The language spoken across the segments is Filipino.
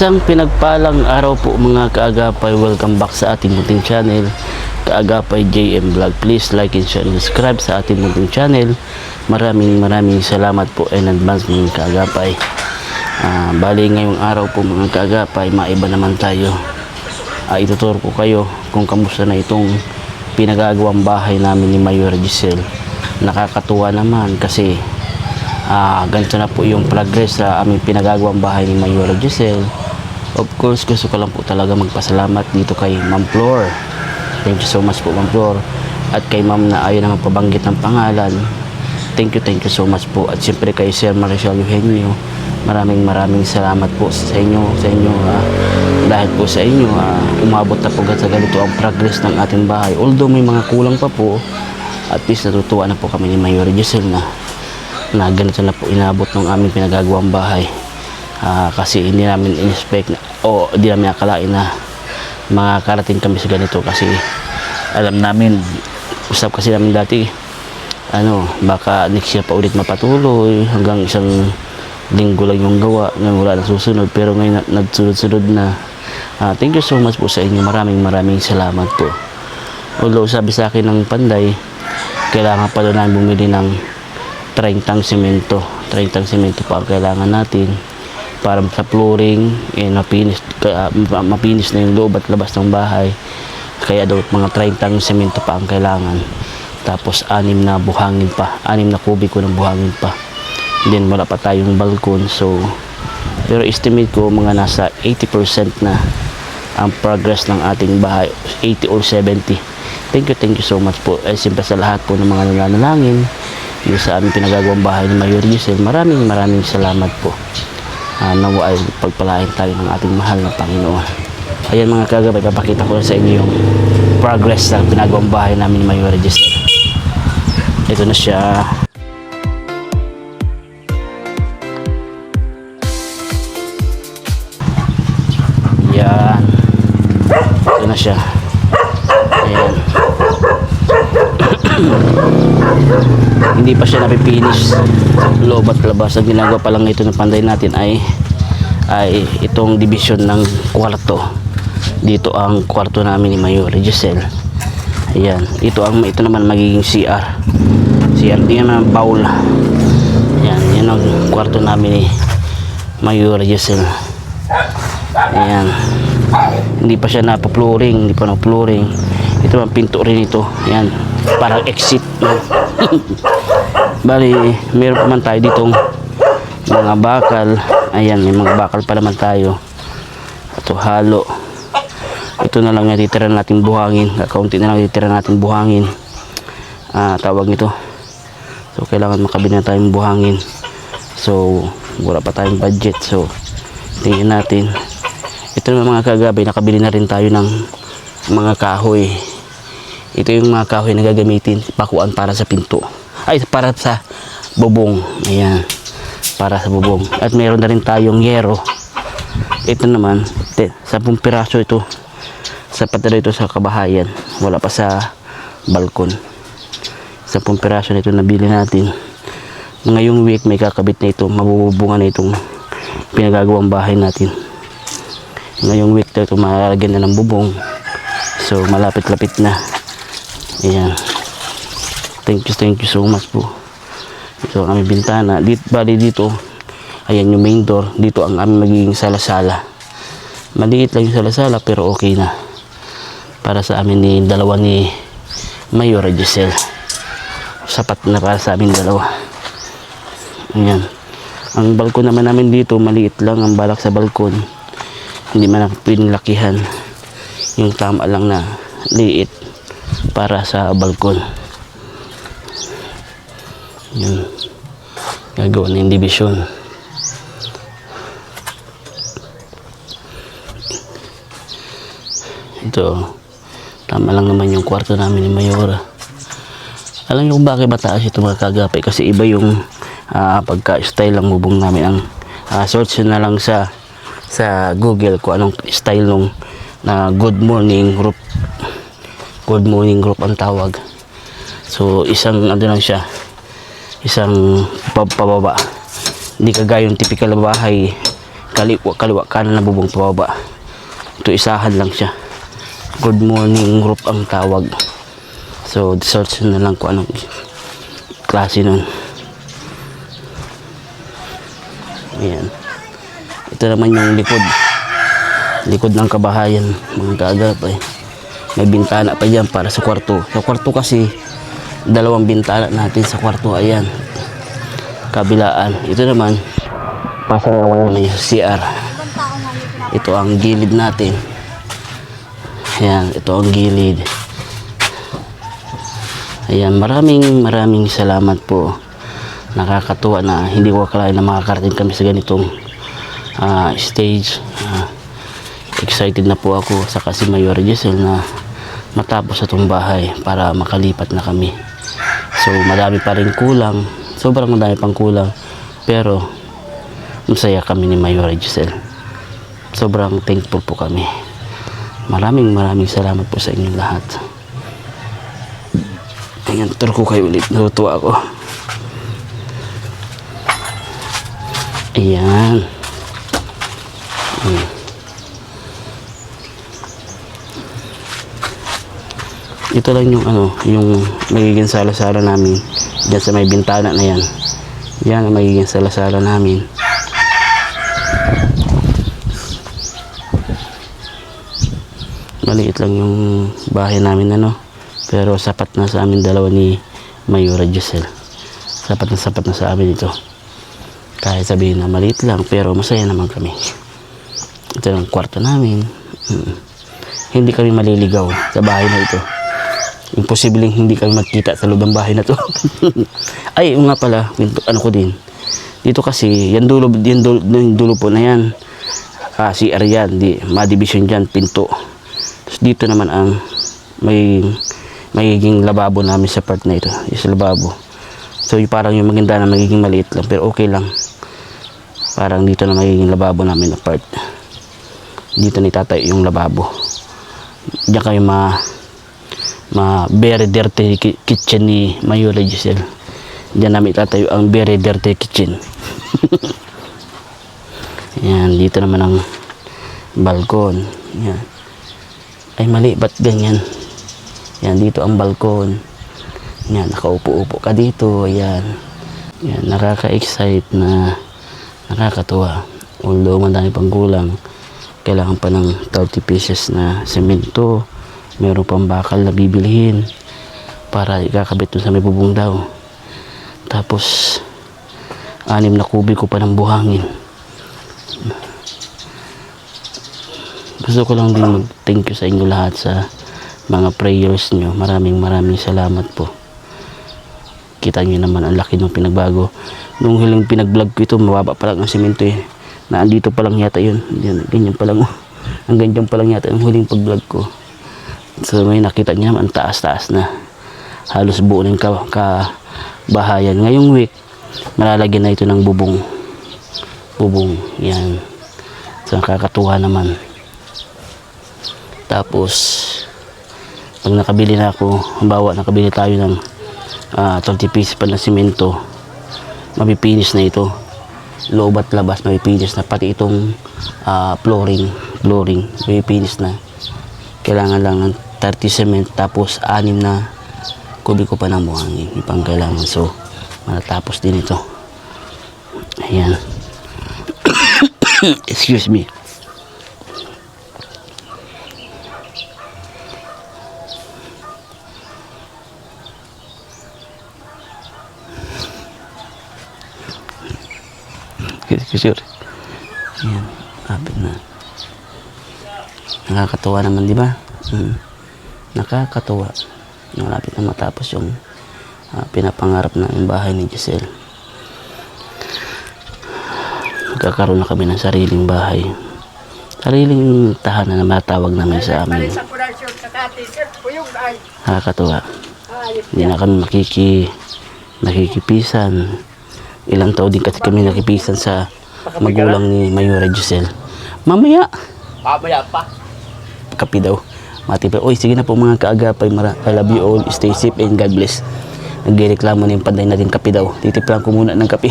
Isang pinagpalang araw po mga kaagapay. Welcome back sa ating munting channel, Kaagapay JM Vlog. Please like and share and subscribe sa ating munting channel. Maraming salamat po in advance mga kaagapay. Bali ngayong araw po mga kaagapay, maiba naman tayo. Ituturo ko kayo kung kamusta na itong pinagagawang bahay namin ni Mayor Giselle. Nakakatuwa naman kasi ganito na po yung progress sa aming pinagagawang bahay ni Mayor Giselle. Of course, gusto ko lang po talaga magpasalamat dito kay Ma'am Flor. Thank you so much po Ma'am Flor. At kay Ma'am na ayaw na magpabanggit ng pangalan. Thank you so much po. At siyempre kay Sir Maricel Eugenio. Maraming salamat po sa inyo. Dahil po sa inyo, umabot na po sa ganito ang progress ng ating bahay. Although may mga kulang pa po, at least natutuwa na po kami ni Mayor Giselle na ganito na po inabot ng aming pinagagawang bahay. Kasi hindi namin in-expect o hindi namin akalain na makakarating kami sa ganito, kasi alam namin, usap kasi namin dati, baka next year pa ulit mapatuloy, hanggang isang linggo lang yung gawa, ngayon wala na susunod, pero ngayon nagsunod-sunod na. Thank you so much po sa inyo. Maraming salamat po. Although sabi sa akin ng Panday, kailangan pa doon namin bumili ng 30 semento pa ang kailangan natin para sa flooring, mapinis na yung loob at labas ng bahay. Kaya daw mga 30 semento pa ang kailangan. Tapos 6 na kubiko ng buhangin pa. Then wala pa tayong balkon, so pero estimate ko mga nasa 80% na ang progress ng ating bahay, 80 or 70. Thank you so much po. Siyempre sa lahat po ng mga nananalangin dito sa aming pinagagawang bahay ni Mayor Giselle, maraming salamat po. Nawa ay pagpalain tayo ng ating mahal na Panginoon. Ayan mga kagabay, papakita ko sa inyo yung progress ng pinagawang bahay namin ni Mayor Giselle. Ito na siya. Yan. Ito na siya. Ayan. Hindi pa siya napipinish loob at labas. Ang ginagawa pa lang ito ng Panday natin ay itong division ng kwarto. Dito ang kwarto namin ni Mayor Giselle. Ayan, ito naman magiging CR din ang bowl. Ayan, yan ang kwarto namin ni Mayor Giselle. Ayan, hindi pa siya napapluring, hindi pa na-flooring. Ito ang pinto rin ito. Ayan, parang exit, no? Bali, meron pa man tayo ditong mga bakal. Ayan, may mga bakal pa naman tayo. Ito halo. Ito na lang natitira nating buhangin. Kaunti na lang natitira nating buhangin. Tawag nito. So, kailangan makabili na tayong buhangin. So, wala pa tayong budget. So, tingnan natin. Ito naman mga kagabay, nakabili na rin tayo ng mga kahoy. Ito yung mga kahoy na gagamitin, pakuan para sa pinto. Para sa bubong. Ayan. Para sa bubong. At meron na rin tayong yero. Ito naman, 10 piraso ito. Sapat na ito sa kabahayan. Wala pa sa balkon. 10 piraso na ito nabili natin. Ngayong week may kakabit na ito. Mabubungan na itong pinagagawang bahay natin. Ngayong week na ito malalagyan na ng bubong. So malapit-lapit na. Ayan. Thank you so much po. Ito ang aming bintana. Bali dito, ayan yung main door. Dito ang aming magiging sala-sala. Maliit lang yung sala-sala pero okay na. Para sa amin ni dalawa ni Mayor Giselle. Sapat na para sa amin dalawa. Ayan. Ang balkon naman namin dito, maliit lang ang balak sa balkon. Hindi man pinlakihan. Yung tama lang na liit para sa balkon. Yun. Gagawa na yung division. Ito. Tama lang naman yung kwarto namin ni Mayora. Alam niyo kung bakit mataas ito mga kagapay? Kasi iba yung pagka-style ng bubong namin. Ang search na lang sa Google kung anong style nung good morning roof. Good morning roof ang tawag. So isang lang siya, isang pababa. Hindi kagaya yung typical na bahay kaliwa kanan na bubong pababa. Ito isahan lang siya. Good morning roof ang tawag. So search na lang kung anong klase nun. Ayan. Ito naman yung likod ng kabahayan, mga kaagapay. May bintana pa dyan para sa kwarto. Sa kwarto kasi dalawang bintana natin sa kwarto. Ayan, kabilaan. Ito naman pasangawan na yung CR. Ito ang gilid natin. Ayan, ito ang gilid. Ayan, maraming salamat po. Nakakatuwa na hindi ko akalain na makakarating kami sa ganitong stage. Excited na po ako sa si Mayor Giselle na matapos itong bahay para makalipat na kami. So madami pa rin kulang, sobrang madami pang kulang, pero masaya kami ni Mayor Giselle. Sobrang thankful po kami. Maraming salamat po sa inyong lahat. Ayan, tour ko kayo ulit. Natutuwa ako. Ayan. Ito lang yung yung magiging sala-sala namin diyan sa may bintana na yan. Yan ang magiging sala-sala namin. Maliit lang yung bahay namin pero sapat na sa amin dalawa ni Mayora Giselle. Sapat na sa amin ito. Kahit sabihin na maliit lang, pero masaya naman kami. Ito ang kwarto namin. Hindi kami maliligaw sa bahay na ito. Imposibleng hindi kami magkita sa loob ng bahay na to. Ay, nga pala, ko din. Dito kasi, yung dulo po na yan. CR yan, ma-division dyan, pinto. Tapos dito naman ang magiging lababo namin sa part na ito. Yung lababo. So, parang yung maganda na magiging maliit lang, pero okay lang. Parang dito na magiging lababo namin na part. Dito na itatayo yung lababo. Diyan kayo very dirty kitchen ni Mayora Giselle. Diyan namin itatayo ang very dirty kitchen. Ayan, dito naman ang balkon. Ayan. Ay mali, ba't ganyan? Ayan, dito ang balkon. Ayan, nakaupo-upo ka dito. Ayan. Ayan, nakaka-excite na nakakatuwa. Although madami pang kulang, kailangan pa ng 30 pieces na semento. Meron pang bakal na bibilihin para ikakabit dun sa may bubong daw. Tapos 6 na kubiko pa ng buhangin. Gusto ko lang din mag-thank you sa inyo lahat sa mga prayers nyo. Maraming salamat po. Kita nyo naman ang laki ng pinagbago. Nung huling pinag-vlog ko ito, mababa pa lang ang semento na andito pa lang yata yun. Ganyan pa lang. Hanggang dyan pa lang yata ang huling pag-vlog ko. So may nakita niya naman, taas-taas na. Halos buo ng kabahayan. Ngayong week, malalagyan na ito ng bubong. Yan. So nakakatuwa naman. Tapos, pag nakabili na ako, halimbawa nakabili tayo ng 20 pieces pa ng simento, mapipinis na ito. Loob at labas, mapipinis na. Pati itong flooring, mapipinis na. Kailangan lang ng 30 cement, tapos 6 na kubiko pa ng buhangin. Ipang kailangan. So, matatapos din ito. Ayan. Excuse me. Sure. Ayan, kapit na. Nakakatuwa naman, di ba? Nakakatuwa. Malapit na matapos yung pinapangarap na yung bahay ni Giselle. Magkakaroon na kami ng sariling bahay. Sariling tahanan na matawag namin sa amin. Nakakatuwa. Hindi na kami nakikipisan. Ilang taon din kasi kami nakipisan sa magulang ni Mayora Giselle. Mamaya pa. Kapi daw. Mati pa. Oy, sige na po mga kaagapay. I love you all. Stay safe and God bless. Nagreklamo na yung panday natin kapi daw. Titiplan ko muna ng kapi.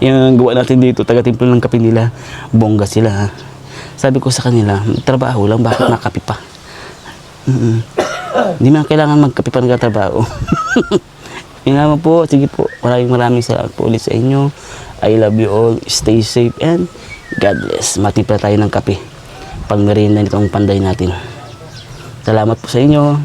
Yung gawa natin dito, taga-timplo ng kape nila, bongga sila. Ha? Sabi ko sa kanila, trabaho lang, bakit nakape pa? Hindi man kailangan magkape pa nagtatrabaho. Yun naman po, sige po, maraming salamat po ulit sa inyo. I love you all, stay safe, and God bless. Matimpla tayo ng kape pang merienda nitong panday natin. Salamat po sa inyo.